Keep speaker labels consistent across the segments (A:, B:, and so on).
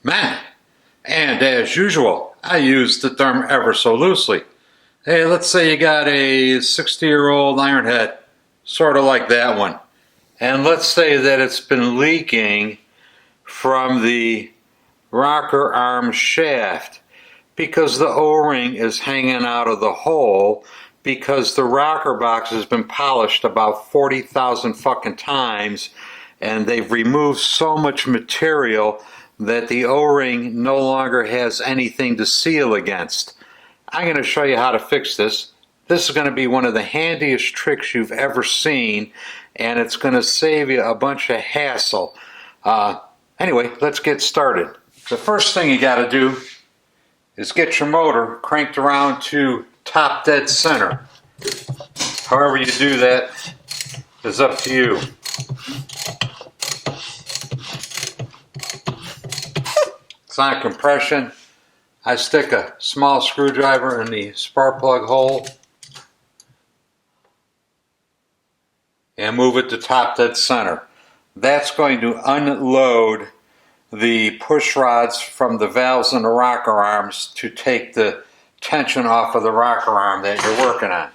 A: Man, and as usual, I use the term ever so loosely. Hey, let's say you got a 60-year-old Ironhead, sort of like that one. And let's say that it's been leaking from the rocker arm shaft because the O-ring is hanging out of the hole because the rocker box has been polished about 40,000 fucking times and they've removed so much material that the O-ring no longer has anything to seal against. I'm going to show you how to fix this. This is going to be one of the handiest tricks you've ever seen, and it's going to save you a bunch of hassle. Anyway, let's get started. The first thing you got to do is get your motor cranked around to top dead center. However you do that is up to you. It's on compression. I stick a small screwdriver in the spark plug hole and move it to top dead center. That's going to unload the push rods from the valves and the rocker arms to take the tension off of the rocker arm that you're working on.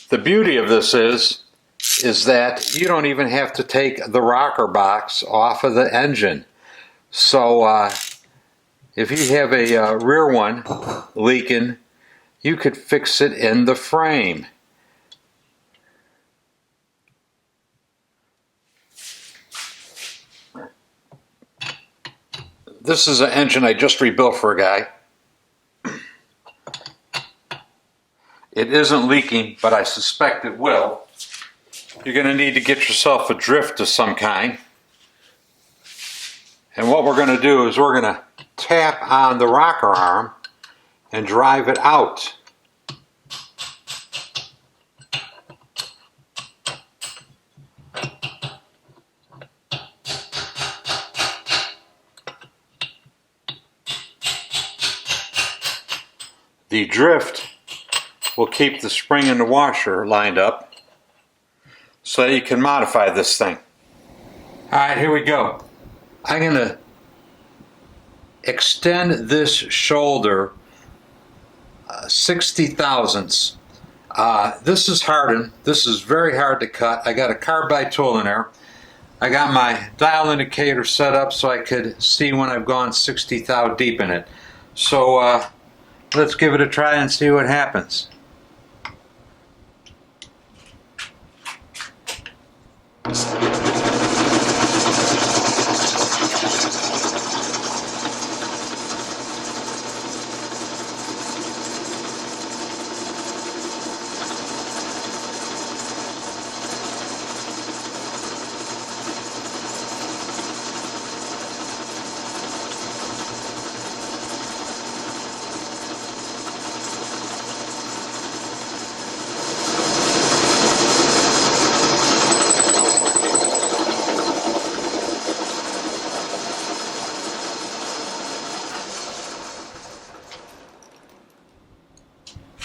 A: The beauty of this is that you don't even have to take the rocker box off of the engine. So if you have a rear one leaking, you could fix it in the frame. This is an engine I just rebuilt for a guy. It isn't leaking, but I suspect it will. You're going to need to get yourself a drift of some kind. And what we're going to do is we're going to tap on the rocker arm and drive it out. The drift will keep the spring and the washer lined up so that you can modify this thing. Alright, here we go. I'm going to extend this shoulder 60 thousandths. This is hardened. This is very hard to cut. I got a carbide tool in there. I got my dial indicator set up so I could see when I've gone 60 thou deep in it. So let's give it a try and see what happens.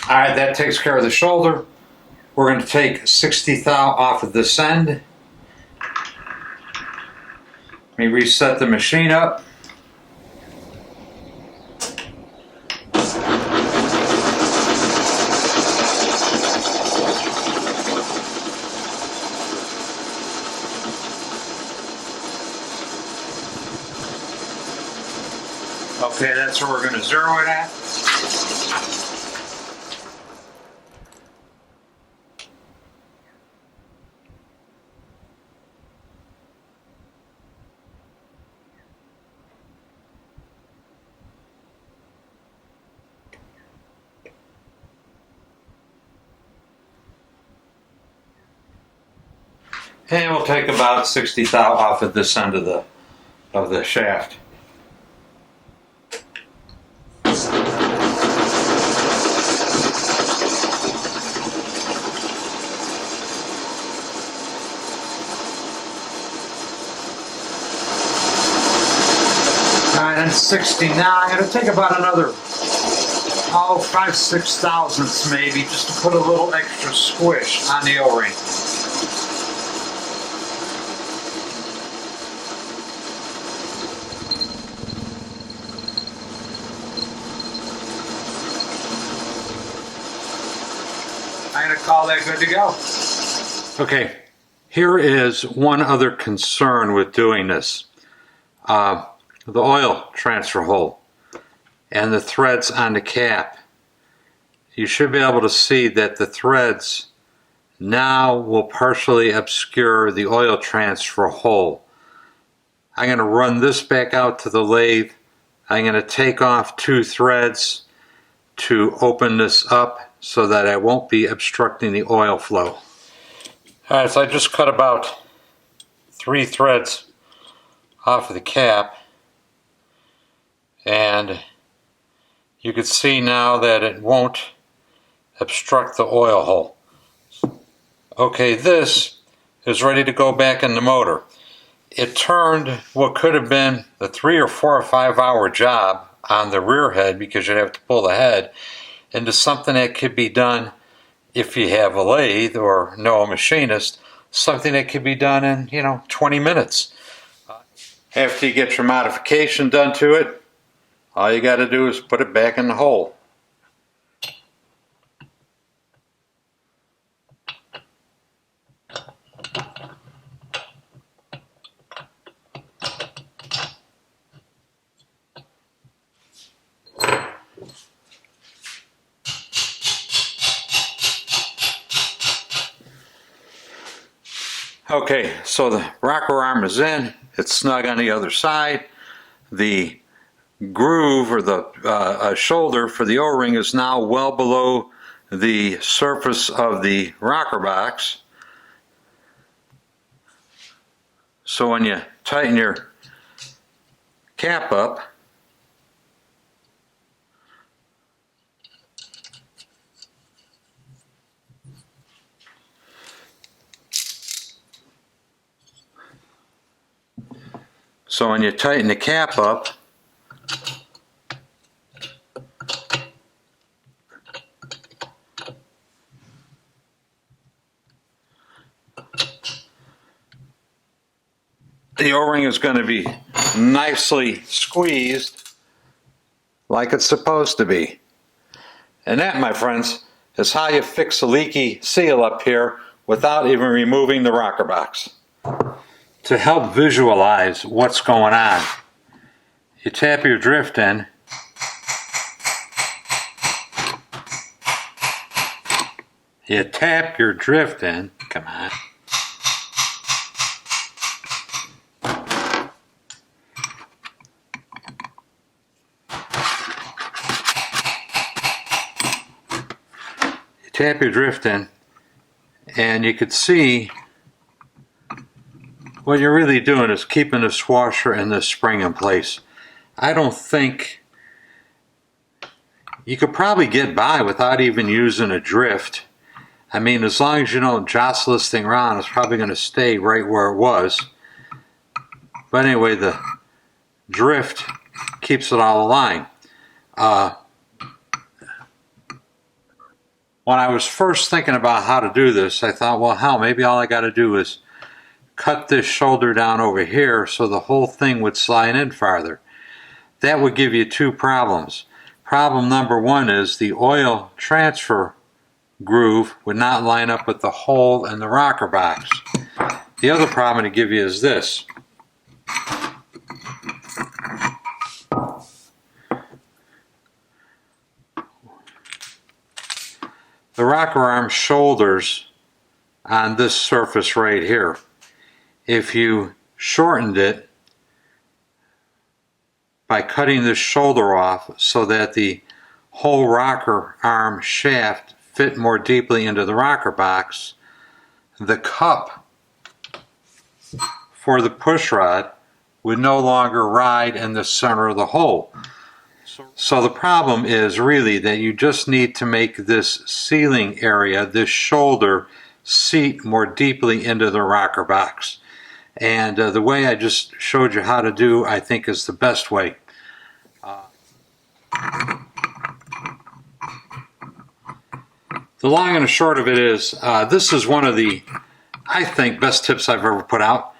A: Alright, that takes care of the shoulder. We're going to take 60 thou off of this end. Let me reset the machine up. Okay, that's where we're going to zero it at. And we'll take about 60 thou off at this end of the shaft. 69. It'll take about another, 5-6 thousandths maybe, just to put a little extra squish on the O-ring. I'm going to call that good to go. Okay, here is one other concern with doing this. The oil transfer hole and the threads on the cap. You should be able to see that the threads now will partially obscure the oil transfer hole. I'm going to run this back out to the lathe. I'm going to take off 2 threads to open this up so that I won't be obstructing the oil flow. Alright, so I just cut about 3 threads off of the cap, and you can see now that it won't obstruct the oil hole. Okay, this is ready to go back in the motor. It turned what could have been a 3 or 4 or 5 hour job on the rear head, because you'd have to pull the head, into something that could be done, if you have a lathe or know a machinist, something that could be done in 20 minutes. After you get your modification done to it, all you got to do is put it back in the hole. Okay, so the rocker arm is in, it's snug on the other side. The groove, or the shoulder for the O-ring, is now well below the surface of the rocker box. So when you tighten your cap up, the cap up, the O-ring is going to be nicely squeezed like it's supposed to be. And that, my friends, is how you fix a leaky seal up here without even removing the rocker box. To help visualize what's going on, you tap your drift in, come on. You tap your drift in, and you could see what you're really doing is keeping this washer and this spring in place. I don't think you could probably get by without even using a drift. I mean, as long as you don't jostle this thing around, it's probably going to stay right where it was. But anyway, the drift keeps it all aligned. When I was first thinking about how to do this, I thought, well, hell, maybe all I got to do is cut this shoulder down over here so the whole thing would slide in farther. That would give you 2 problems. Problem number 1 is the oil transfer groove would not line up with the hole in the rocker box. The other problem to give you is this. The rocker arm shoulders on this surface right here. If you shortened it by cutting this shoulder off so that the whole rocker arm shaft fit more deeply into the rocker box, the cup for the push rod would no longer ride in the center of the hole. So the problem is really that you just need to make this sealing area, this shoulder, seat more deeply into the rocker box. And the way I just showed you how to do, I think, is the best way. The long and the short of it is, this is one of the, I think, best tips I've ever put out.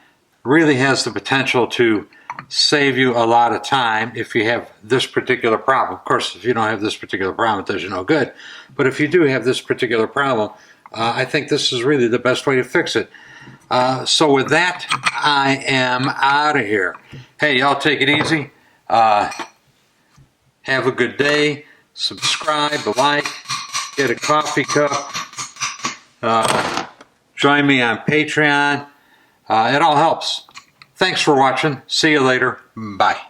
A: Really has the potential to save you a lot of time if you have this particular problem. Of course, if you don't have this particular problem, it does you no good. But if you do have this particular problem, I think this is really the best way to fix it. So with that, I am out of here. Hey, y'all take it easy. Have a good day. Subscribe, like, get a coffee cup. Join me on Patreon. It all helps. Thanks for watching. See you later. Bye.